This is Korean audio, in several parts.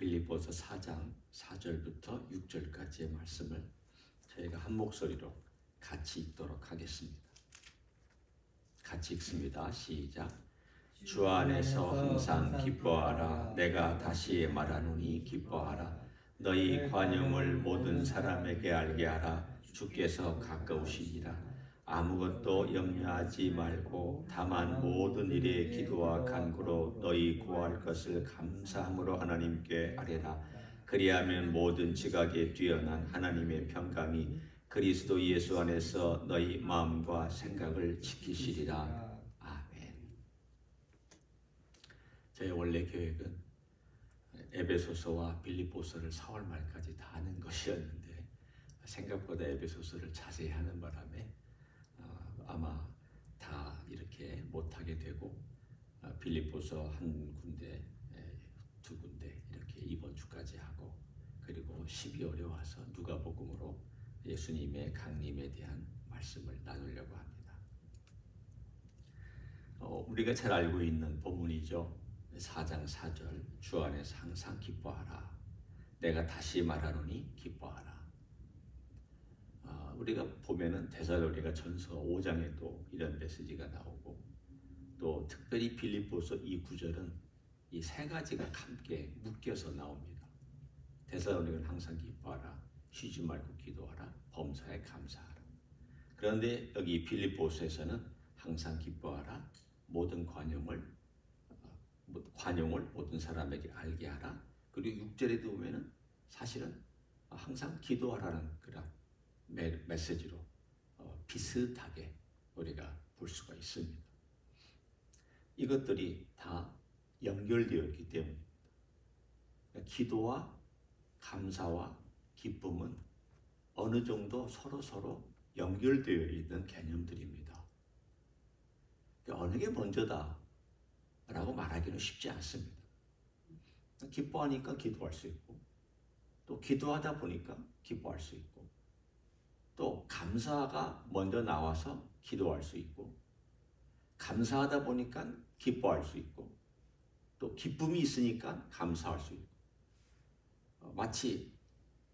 빌립보서 4장 4절부터 6절까지의 말씀을 저희가 한 목소리로 같이 읽도록 하겠습니다. 같이 읽습니다. 시작. 주 안에서 항상 기뻐하라. 내가 다시 말하노니 기뻐하라. 너희 관용을 모든 사람에게 알게 하라. 주께서 가까우시니라. 아무것도 염려하지 말고 다만 모든 일에 기도와 간구로 너희 구할 것을 감사함으로 하나님께 아뢰라. 그리하면 모든 지각에 뛰어난 하나님의 평강이 그리스도 예수 안에서 너희 마음과 생각을 지키시리라. 아멘. 저희 원래 계획은 에베소서와 빌립보서를 4월 말까지 다 하는 것이었는데 생각보다 에베소서를 자세히 하는 바람에 아마 다 이렇게 못하게 되고 빌립보서 한 군데, 두 군데 이렇게 이번 주까지 하고 그리고 12월에 와서 누가복음으로 예수님의 강림에 대한 말씀을 나누려고 합니다. 우리가 잘 알고 있는 본문이죠. 4장 4절 주 안에서 항상 기뻐하라. 내가 다시 말하노니 기뻐하라. 우리가 보면은 데살로니가 전서 5장에도 이런 메시지가 나오고 또 특별히 빌립보서 이 구절은 이 세 가지가 함께 묶여서 나옵니다. 데살로니가는 항상 기뻐하라. 쉬지 말고 기도하라. 범사에 감사하라. 그런데 여기 빌립보서에서는 항상 기뻐하라. 모든 관용을 모든 사람에게 알게 하라. 그리고 6절에도 보면은 사실은 항상 기도하라는 그런 메시지로 비슷하게 우리가 볼 수가 있습니다. 이것들이 다 연결되어 있기 때문입니다. 기도와 감사와 기쁨은 어느 정도 서로 연결되어 있는 개념들입니다. 어느 게 먼저다 라고 말하기는 쉽지 않습니다. 기뻐하니까 기도할 수 있고 또 기도하다 보니까 기뻐할 수 있고 또 감사가 먼저 나와서 기도할 수 있고 감사하다 보니까 기뻐할 수 있고 또 기쁨이 있으니까 감사할 수 있고 마치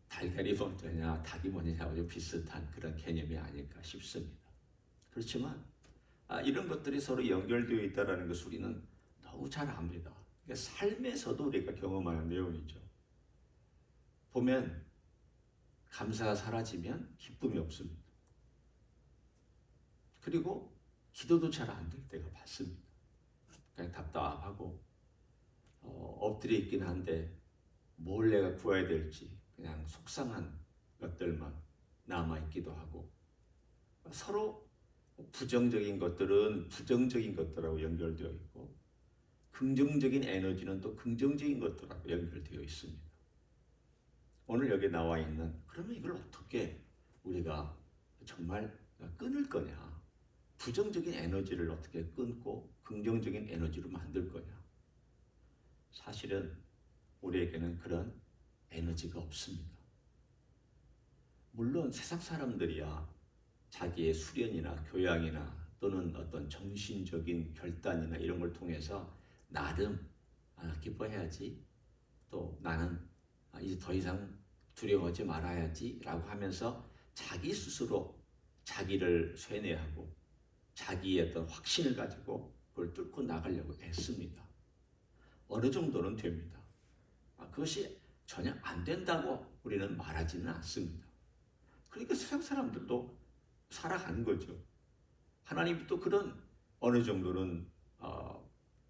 달걀이 먼저냐 닭이 먼저냐하고 비슷한 그런 개념이 아닐까 싶습니다. 그렇지만 이런 것들이 서로 연결되어 있다는 것을 우리는 너무 잘 압니다. 그러니까 삶에서도 우리가 경험하는 내용이죠. 보면 감사가 사라지면 기쁨이 없습니다. 그리고 기도도 잘 안 될 때가 많습니다. 그냥 답답하고 엎드려 있긴 한데 뭘 내가 구해야 될지 그냥 속상한 것들만 남아있기도 하고 서로 부정적인 것들은 부정적인 것들하고 연결되어 있고 긍정적인 에너지는 또 긍정적인 것들하고 연결되어 있습니다. 오늘 여기 나와 있는 그러면 이걸 어떻게 우리가 정말 끊을 거냐? 부정적인 에너지를 어떻게 끊고 긍정적인 에너지로 만들 거냐? 사실은 우리에게는 그런 에너지가 없습니다. 물론 세상 사람들이야 자기의 수련이나 교양이나 또는 어떤 정신적인 결단이나 이런 걸 통해서 나름 기뻐해야지 또 나는 이제 더 이상 두려워하지 말아야지 라고 하면서 자기 스스로 자기를 쇠뇌하고 자기의 어떤 확신을 가지고 그걸 뚫고 나가려고 애씁니다. 어느 정도는 됩니다. 그것이 전혀 안 된다고 우리는 말하지는 않습니다. 그러니까 세상 사람들도 살아가는 거죠. 하나님이 또 그런 어느 정도는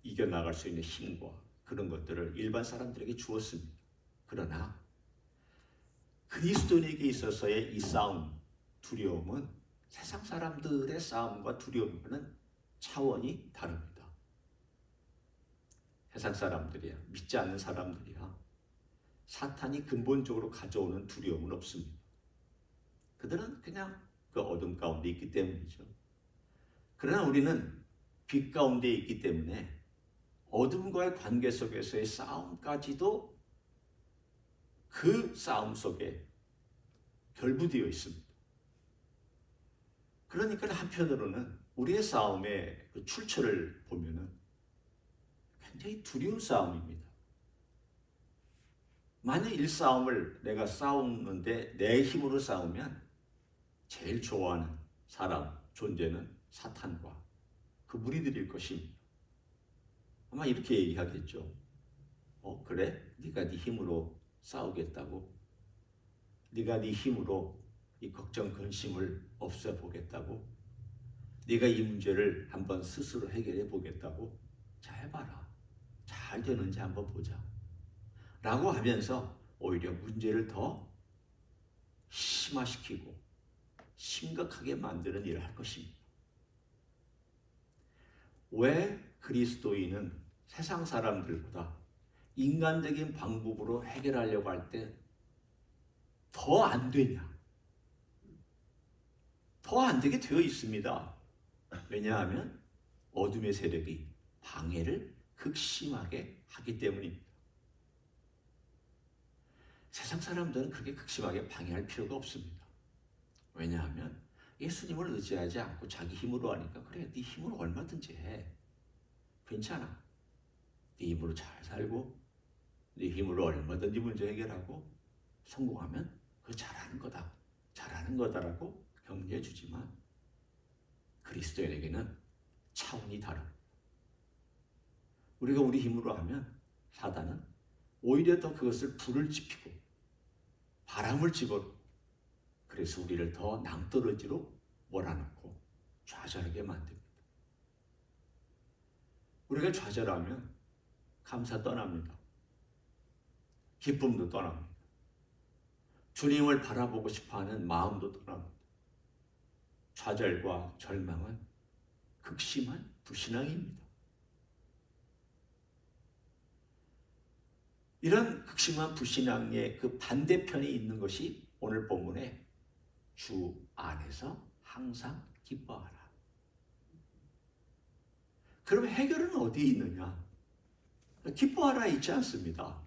이겨나갈 수 있는 힘과 그런 것들을 일반 사람들에게 주었습니다. 그러나 그리스도인에게 있어서의 이 싸움, 두려움은 세상 사람들의 싸움과 두려움과는 차원이 다릅니다. 세상 사람들이야, 믿지 않는 사람들이야 사탄이 근본적으로 가져오는 두려움은 없습니다. 그들은 그냥 그 어둠 가운데 있기 때문이죠. 그러나 우리는 빛 가운데 있기 때문에 어둠과의 관계 속에서의 싸움까지도 그 싸움 속에 결부되어 있습니다. 그러니까 한편으로는 우리의 싸움의 그 출처를 보면은 굉장히 두려운 싸움입니다. 만약 일싸움을 내가 싸우는데 내 힘으로 싸우면 제일 좋아하는 사람, 존재는 사탄과 그 무리들일 것입니다. 아마 이렇게 얘기하겠죠. 그래? 네가 네 힘으로 싸우겠다고? 네가 네 힘으로 이 걱정, 근심을 없애보겠다고? 네가 이 문제를 한번 스스로 해결해 보겠다고? 자, 해봐라. 잘 되는지 한번 보자. 라고 하면서 오히려 문제를 더 심화시키고 심각하게 만드는 일을 할 것입니다. 왜 그리스도인은 세상 사람들보다 인간적인 방법으로 해결하려고 할 때 더 안 되냐? 더 안 되게 되어 있습니다. 왜냐하면 어둠의 세력이 방해를 극심하게 하기 때문입니다. 세상 사람들은 그렇게 극심하게 방해할 필요가 없습니다. 왜냐하면 예수님을 의지하지 않고 자기 힘으로 하니까 그래, 네 힘으로 얼마든지 해. 괜찮아. 네 힘으로 잘 살고 네 힘으로 얼마든지 문제 해결하고 성공하면 그거 잘하는 거다. 잘하는 거다라고 격려해 주지만 그리스도인에게는 차원이 다릅니다. 우리가 우리 힘으로 하면 사단은 오히려 더 그것을 불을 지피고 바람을 집어넣고 그래서 우리를 더 낭떠러지로 몰아넣고 좌절하게 만듭니다. 우리가 좌절하면 감사 떠납니다. 기쁨도 떠납니다. 주님을 바라보고 싶어하는 마음도 떠납니다. 좌절과 절망은 극심한 불신앙입니다. 이런 극심한 불신앙의 그 반대편에 있는 것이 오늘 본문에 주 안에서 항상 기뻐하라. 그럼 해결은 어디에 있느냐? 기뻐하라 있지 않습니다.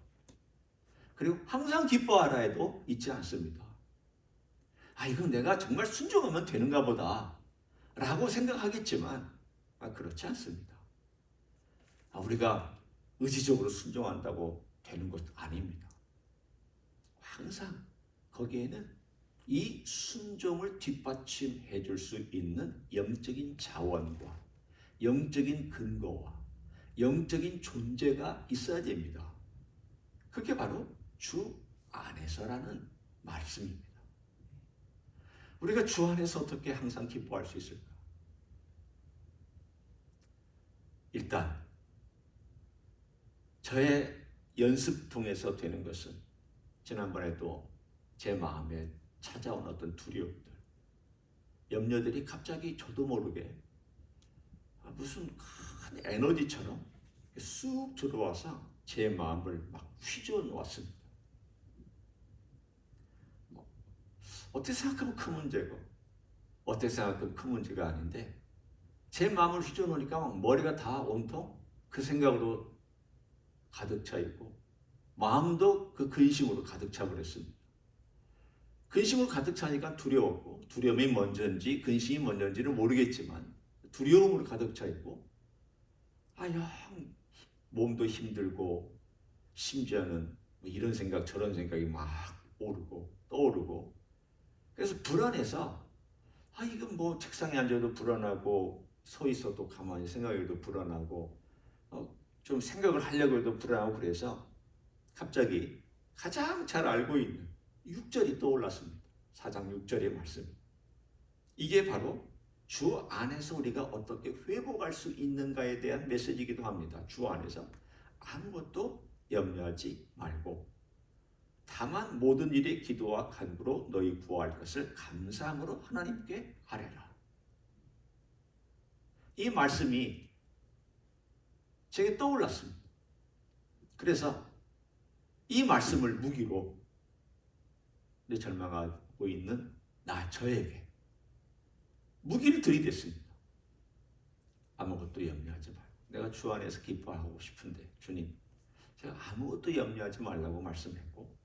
그리고 항상 기뻐하라에도 있지 않습니다. 이건 내가 정말 순종하면 되는가 보다 라고 생각하겠지만 그렇지 않습니다. 우리가 의지적으로 순종한다고 되는 것도 아닙니다. 항상 거기에는 이 순종을 뒷받침해 줄 수 있는 영적인 자원과 영적인 근거와 영적인 존재가 있어야 됩니다. 그게 바로 주 안에서라는 말씀입니다. 우리가 주 안에서 어떻게 항상 기뻐할 수 있을까? 일단 저의 연습 통해서 되는 것은 지난번에도 제 마음에 찾아온 어떤 두려움들, 염려들이 갑자기 저도 모르게 무슨 큰 에너지처럼 쑥 들어와서 제 마음을 막 휘저어 놓았습니다. 어떻게 생각하면 큰 문제고 어떻게 생각하면 큰 문제가 아닌데 제 마음을 휘저어 놓으니까 막 머리가 다 온통 그 생각으로 가득 차 있고 마음도 그 근심으로 가득 차 버렸습니다. 근심으로 가득 차니까 두려웠고 두려움이 먼저인지 근심이 먼저인지는 모르겠지만 두려움으로 가득 차 있고 몸도 힘들고 심지어는 이런 생각 저런 생각이 막 오르고 떠오르고 그래서 불안해서 이건 뭐 책상에 앉아도 불안하고 서 있어도 가만히 생각해도 불안하고 좀 생각을 하려고 해도 불안하고 그래서 갑자기 가장 잘 알고 있는 6절이 떠올랐습니다. 4장 6절의 말씀. 이게 바로 주 안에서 우리가 어떻게 회복할 수 있는가에 대한 메시지이기도 합니다. 주 안에서 아무것도 염려하지 말고 다만 모든 일에 기도와 간구로 너희 구할 것을 감사함으로 하나님께 아뢰라. 이 말씀이 제게 떠올랐습니다. 그래서 이 말씀을 무기로 절망하고 있는 저에게 무기를 들이댔습니다. 아무것도 염려하지 말고 내가 주 안에서 기뻐하고 싶은데 주님 제가 아무것도 염려하지 말라고 말씀했고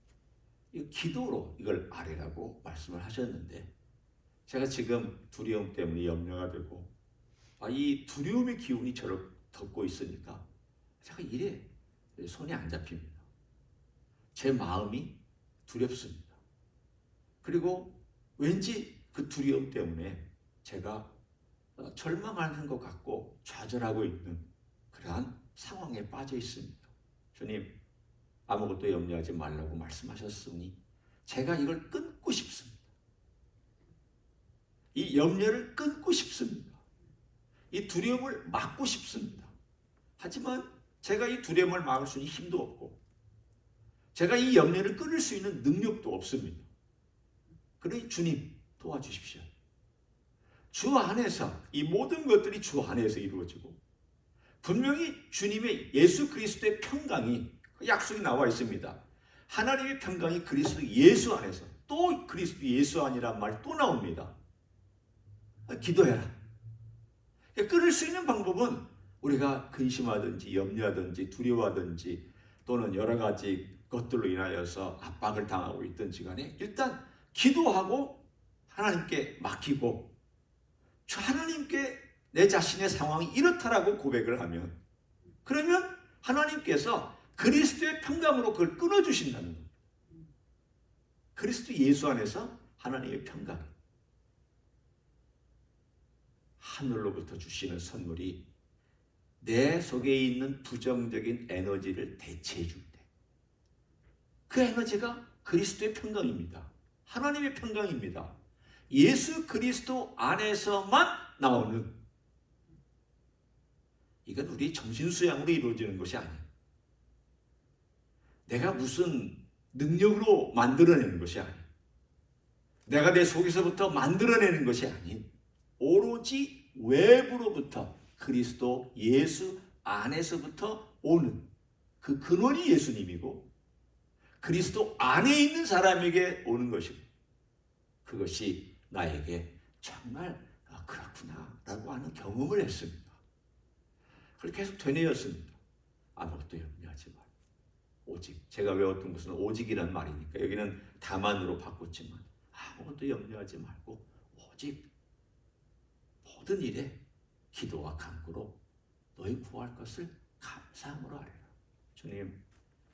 기도로 이걸 아뢰라고 말씀을 하셨는데 제가 지금 두려움 때문에 염려가 되고 이 두려움의 기운이 저를 덮고 있으니까 제가 이래 손이 안 잡힙니다. 제 마음이 두렵습니다. 그리고 왠지 그 두려움 때문에 제가 절망하는 것 같고 좌절하고 있는 그러한 상황에 빠져 있습니다. 주님, 아무것도 염려하지 말라고 말씀하셨으니 제가 이걸 끊고 싶습니다. 이 염려를 끊고 싶습니다. 이 두려움을 막고 싶습니다. 하지만 제가 이 두려움을 막을 수 있는 힘도 없고 제가 이 염려를 끊을 수 있는 능력도 없습니다. 그러니 주님 도와주십시오. 주 안에서 이 모든 것들이 주 안에서 이루어지고 분명히 주님의 예수 그리스도의 평강이 약속이 나와 있습니다. 하나님의 평강이 그리스도 예수 안에서 또 그리스도 예수 안이란 말 또 나옵니다. 기도해라. 끊을 수 있는 방법은 우리가 근심하든지 염려하든지 두려워하든지 또는 여러 가지 것들로 인하여서 압박을 당하고 있든지 간에 일단 기도하고 하나님께 맡기고 하나님께 내 자신의 상황이 이렇다라고 고백을 하면 그러면 하나님께서 그리스도의 평강으로 그걸 끊어주신다는 겁니다. 그리스도 예수 안에서 하나님의 평강, 하늘로부터 주시는 선물이 내 속에 있는 부정적인 에너지를 대체해 줄 때 그 에너지가 그리스도의 평강입니다. 하나님의 평강입니다. 예수 그리스도 안에서만 나오는, 이건 우리 정신수양으로 이루어지는 것이 아니에요. 내가 무슨 능력으로 만들어내는 것이 아니에요. 내가 내 속에서부터 만들어내는 것이 아닌 오로지 외부로부터 그리스도 예수 안에서부터 오는 그 근원이 예수님이고 그리스도 안에 있는 사람에게 오는 것이고 그것이 나에게 정말 그렇구나 라고 하는 경험을 했습니다. 그렇게 계속 되뇌었습니다. 아무것도 염려하지 말고 오직, 제가 외웠던 것은 오직이라는 말이니까 여기는 다만으로 바꿨지만 아무것도 염려하지 말고 오직 모든 일에 기도와 간구로 너희 구할 것을 감사함으로 하리라. 주님,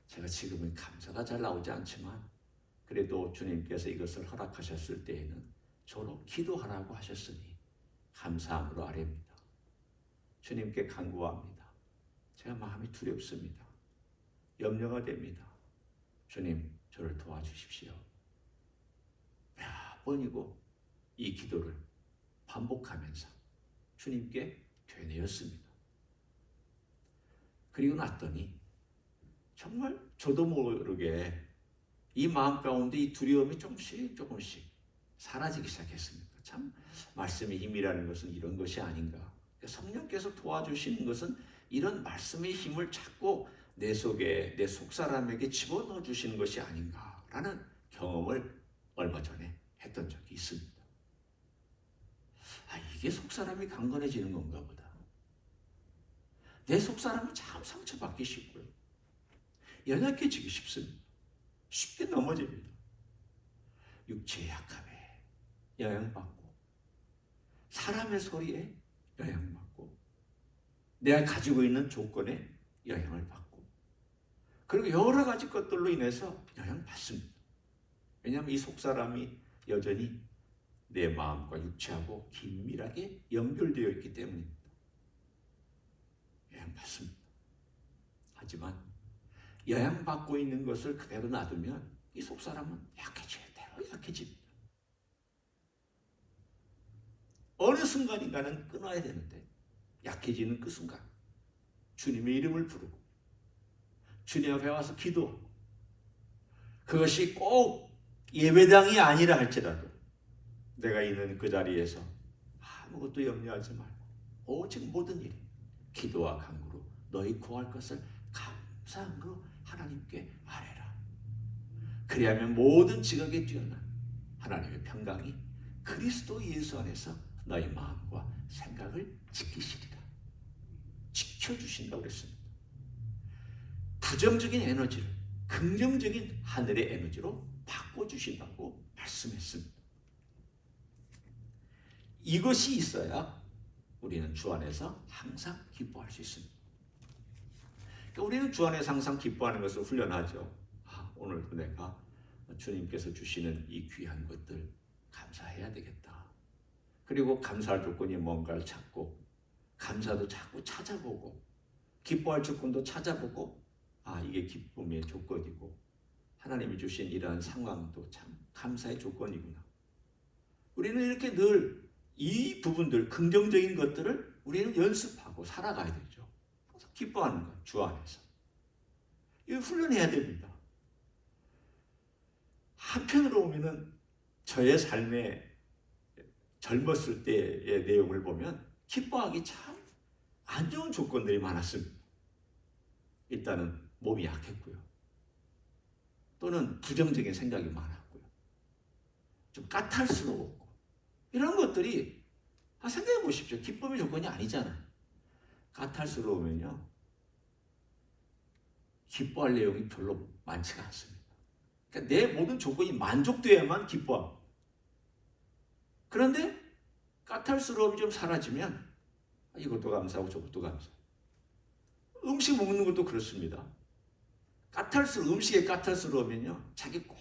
제가 지금은 감사가 잘 나오지 않지만 그래도 주님께서 이것을 허락하셨을 때에는 저로 기도하라고 하셨으니 감사함으로 아뢰옵니다. 주님께 간구합니다. 제가 마음이 두렵습니다. 염려가 됩니다. 주님, 저를 도와주십시오. 몇 번이고 이 기도를 반복하면서 주님께 되뇌었습니다. 그리고 났더니 정말 저도 모르게 이 마음 가운데 이 두려움이 조금씩 사라지기 시작했습니다. 참 말씀의 힘이라는 것은 이런 것이 아닌가. 성령께서 도와주시는 것은 이런 말씀의 힘을 찾고 내 속에 내 속사람에게 집어넣어 주시는 것이 아닌가라는 경험을 얼마 전에 했던 적이 있습니다. 이게 속사람이 강건해지는 건가 보다. 내 속사람은 참 상처받기 쉽고요. 연약해지기 쉽습니다. 쉽게 넘어집니다. 육체의 약함에 영향받고 사람의 소리에 영향받고 내가 가지고 있는 조건에 영향을 받고 그리고 여러 가지 것들로 인해서 영향받습니다. 왜냐하면 이 속사람이 여전히 내 마음과 육체하고 긴밀하게 연결되어 있기 때문입니다. 영향받습니다. 하지만 영향받고 있는 것을 그대로 놔두면 이 속사람은 약해질 대로 약해집니다. 어느 순간인가는 끊어야 되는데 약해지는 그 순간 주님의 이름을 부르고 주님 앞에 와서 기도하고 그것이 꼭 예배당이 아니라 할지라도 내가 있는 그 자리에서 아무것도 염려하지 말고 오직 모든 일 기도와 간구로 너희 구할 것을 감사함으로 하나님께 아뢰라. 그리하면 모든 지각에 뛰어난 하나님의 평강이 그리스도 예수 안에서 너희 마음과 생각을 지키시리라. 지켜주신다고 그랬습니다. 부정적인 에너지를 긍정적인 하늘의 에너지로 바꿔주신다고 말씀했습니다. 이것이 있어야 우리는 주 안에서 항상 기뻐할 수 있습니다. 그러니까 우리는 주 안에서 항상 기뻐하는 것을 훈련하죠. 오늘 주님께서 주시는 이 귀한 것들 감사해야 되겠다. 그리고 감사할 조건이 뭔가를 찾고, 감사도 자꾸 찾아보고, 기뻐할 조건도 찾아보고, 이게 기쁨의 조건이고 하나님이 주신 이러한 상황도 참 감사의 조건이구나. 우리는 이렇게 늘 이 부분들, 긍정적인 것들을 우리는 연습하고 살아가야 되죠. 항상 기뻐하는 것, 주 안에서. 이거 훈련해야 됩니다. 한편으로 보면은 저의 삶의 젊었을 때의 내용을 보면 기뻐하기 참 안 좋은 조건들이 많았습니다. 일단은 몸이 약했고요. 또는 부정적인 생각이 많았고요. 좀 까탈스러웠고. 이런 것들이 생각해 보십시오. 기쁨의 조건이 아니잖아요. 까탈스러우면요, 기뻐할 내용이 별로 많지가 않습니다. 그러니까 내 모든 조건이 만족돼야만 기뻐합니다. 그런데 까탈스러움이 좀 사라지면 이것도 감사하고 저것도 감사하고. 음식 먹는 것도 그렇습니다. 음식에 까탈스러우면요, 자기 꼭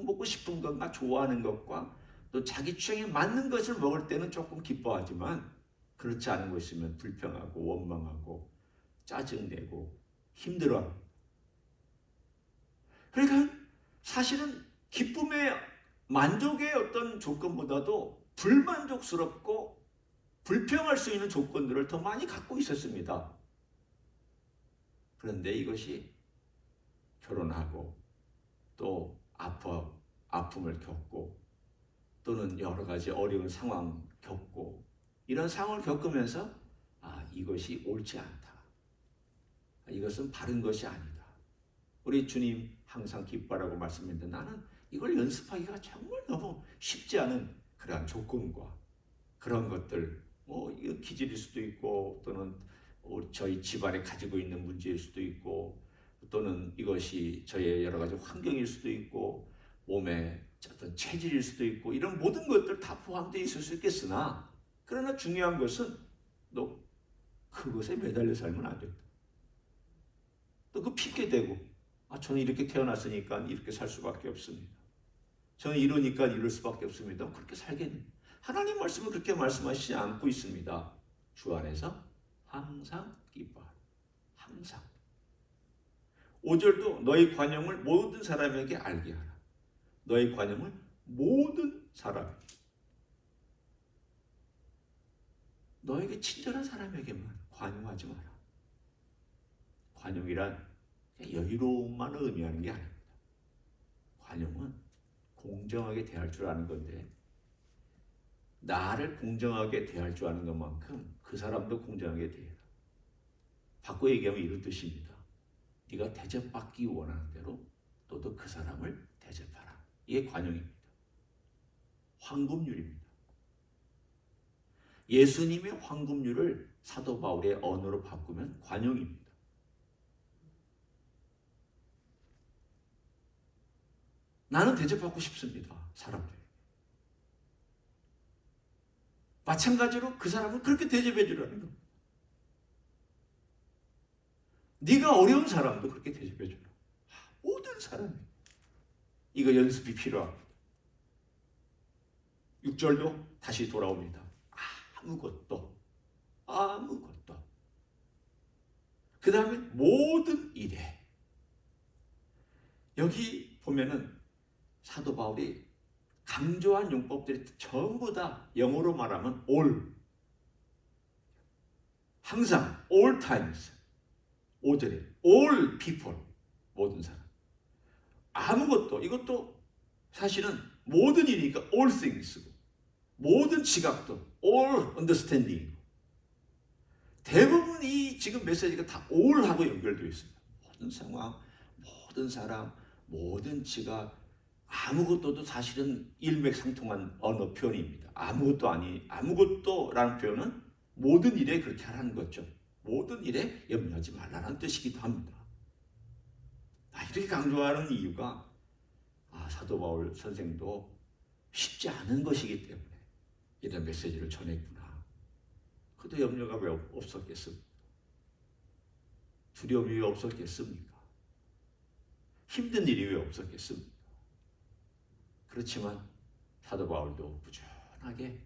먹고 싶은 것과 좋아하는 것과 또 자기 취향에 맞는 것을 먹을 때는 조금 기뻐하지만 그렇지 않은 거 있으면 불평하고 원망하고 짜증내고 힘들어합니다. 그러니까 사실은 기쁨의 만족의 어떤 조건보다도 불만족스럽고 불평할 수 있는 조건들을 더 많이 갖고 있었습니다. 그런데 이것이 결혼하고 또 아픔을 겪고 또는 여러 가지 어려운 상황 겪고 이런 상황을 겪으면서 이것이 옳지 않다. 이것은 바른 것이 아니다. 우리 주님 항상 기뻐하라고 말씀했는데 나는 이걸 연습하기가 정말 너무 쉽지 않은 그러한 조건과 그런 것들, 이거 기질일 수도 있고 또는 저희 집안에 가지고 있는 문제일 수도 있고 또는 이것이 저의 여러 가지 환경일 수도 있고 몸의 어떤 체질일 수도 있고 이런 모든 것들 다 포함되어 있을 수 있겠으나 그러나 중요한 것은 너 그것에 매달려 살면 안 된다. 또 그 핑계대고 저는 이렇게 태어났으니까 이렇게 살 수밖에 없습니다. 저는 이러니까 이럴 수밖에 없습니다. 그렇게 살겠네. 하나님 말씀은 그렇게 말씀하시지 않고 있습니다. 주 안에서 항상 기뻐하라. 항상. 5절도 너희 관용을 모든 사람에게 알게 하라. 너희 관용을 모든 사람, 너에게 친절한 사람에게만 관용하지 마라. 관용이란 여유로움만 의미하는 게 아닙니다. 관용은 공정하게 대할 줄 아는 건데 나를 공정하게 대할 줄 아는 것만큼 그 사람도 공정하게 대해라. 바꿔 얘기하면 이런 뜻입니다. 네가 대접받기 원하는 대로 너도 그 사람을 대접하라. 이게 관용입니다. 황금률입니다. 예수님의 황금률을 사도 바울의 언어로 바꾸면 관용입니다. 나는 대접받고 싶습니다. 사람들. 마찬가지로 그 사람을 그렇게 대접해 주라는 겁니다. 네가 어려운 사람도 그렇게 대접해 주라. 모든 사람이. 이거 연습이 필요합니다. 6절도 다시 돌아옵니다. 아무것도. 그 다음에 모든 일에. 여기 보면은 사도 바울이 강조한 용법들이 전부 다 영어로 말하면 all. 항상 all times. 5절에 all people. 모든 사람. 아무것도. 이것도 사실은 모든 일이니까 all things고 모든 지각도 all understanding. 대부분 이 지금 메시지가 다 all하고 연결되어 있습니다. 모든 상황, 모든 사람, 모든 지각, 아무것도도 사실은 일맥상통한 언어 표현입니다. 아무것도라는 표현은 모든 일에 그렇게 하라는 거죠. 모든 일에 염려하지 말라는 뜻이기도 합니다. 이렇게 강조하는 이유가 사도 바울 선생도 쉽지 않은 것이기 때문에 이런 메시지를 전했구나. 그도 염려가 왜 없었겠습니까? 두려움이 왜 없었겠습니까? 힘든 일이 왜 없었겠습니까? 그렇지만 사도 바울도 꾸준하게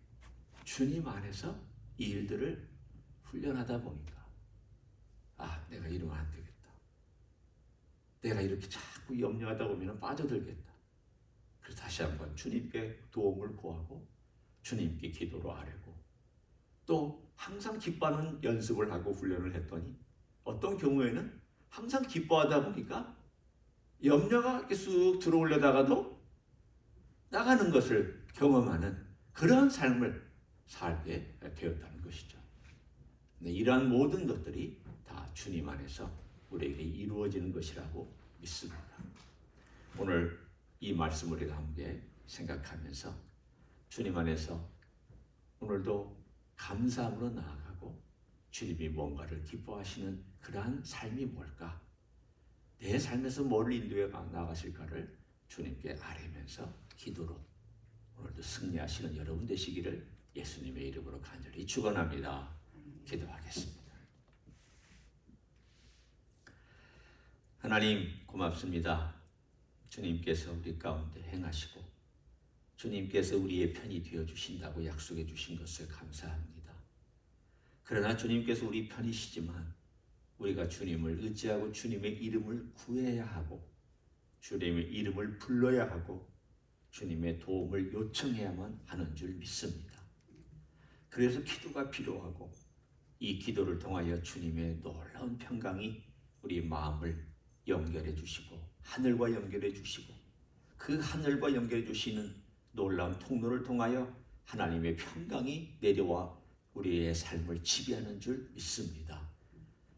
주님 안에서 이 일들을 훈련하다 보니까 내가 이러면 안 되겠다. 내가 이렇게 자꾸 염려하다 보면 빠져들겠다. 그래서 다시 한번 주님께 도움을 구하고 주님께 기도로 아뢰고 또 항상 기뻐하는 연습을 하고 훈련을 했더니 어떤 경우에는 항상 기뻐하다 보니까 염려가 이렇게 쑥 들어오려다가도 나가는 것을 경험하는 그러한 삶을 살게 되었다는 것이죠. 이러한 모든 것들이 다 주님 안에서 우리에게 이루어지는 것이라고 믿습니다. 오늘 이 말씀을 우리가 함께 생각하면서 주님 안에서 오늘도 감사함으로 나아가고 주님이 뭔가를 기뻐하시는 그러한 삶이 뭘까? 내 삶에서 뭐를 인도해 나가실까를 주님께 아뢰면서 기도로 오늘도 승리하시는 여러분 되시기를 예수님의 이름으로 간절히 축원합니다. 기도하겠습니다. 하나님 고맙습니다. 주님께서 우리 가운데 행하시고 주님께서 우리의 편이 되어주신다고 약속해 주신 것을 감사합니다. 그러나 주님께서 우리 편이시지만 우리가 주님을 의지하고 주님의 이름을 구해야 하고 주님의 이름을 불러야 하고 주님의 도움을 요청해야만 하는 줄 믿습니다. 그래서 기도가 필요하고 이 기도를 통하여 주님의 놀라운 평강이 우리 마음을 연결해 주시고 하늘과 연결해 주시고 그 하늘과 연결해 주시는 놀라운 통로를 통하여 하나님의 평강이 내려와 우리의 삶을 지배하는 줄 믿습니다.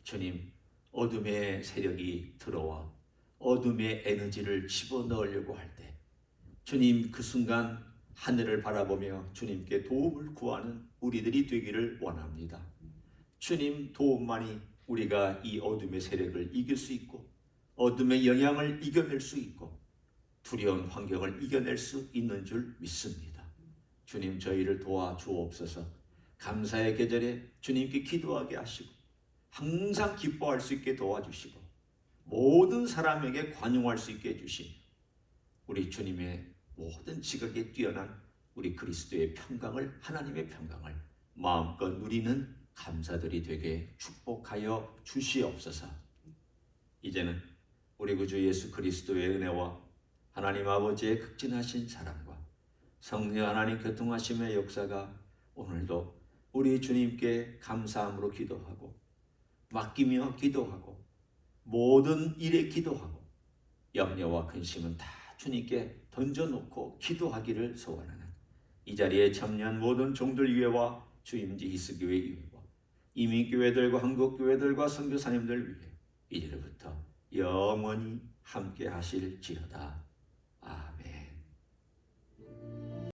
주님, 어둠의 세력이 들어와 어둠의 에너지를 집어넣으려고 할 때 주님 그 순간 하늘을 바라보며 주님께 도움을 구하는 우리들이 되기를 원합니다. 주님 도움만이 우리가 이 어둠의 세력을 이길 수 있고 어둠의 영향을 이겨낼 수 있고 두려운 환경을 이겨낼 수 있는 줄 믿습니다. 주님 저희를 도와주옵소서. 감사의 계절에 주님께 기도하게 하시고 항상 기뻐할 수 있게 도와주시고 모든 사람에게 관용할 수 있게 해주신 우리 주님의 모든 지극히 뛰어난 우리 그리스도의 평강을 하나님의 평강을 마음껏 누리는 감사들이 되게 축복하여 주시옵소서. 이제는 우리 구주 예수 그리스도의 은혜와 하나님 아버지의 극진하신 사랑과 성령 하나님 교통하심의 역사가 오늘도 우리 주님께 감사함으로 기도하고 맡기며 기도하고 모든 일에 기도하고 염려와 근심은 다 주님께 던져놓고 기도하기를 소원하는 이 자리에 참여한 모든 종들 위에와 주임지 히스교회 위에와 이민교회들과 한국교회들과 선교사님들 위해 이제부터 영원히 함께 하실지어다. 아멘.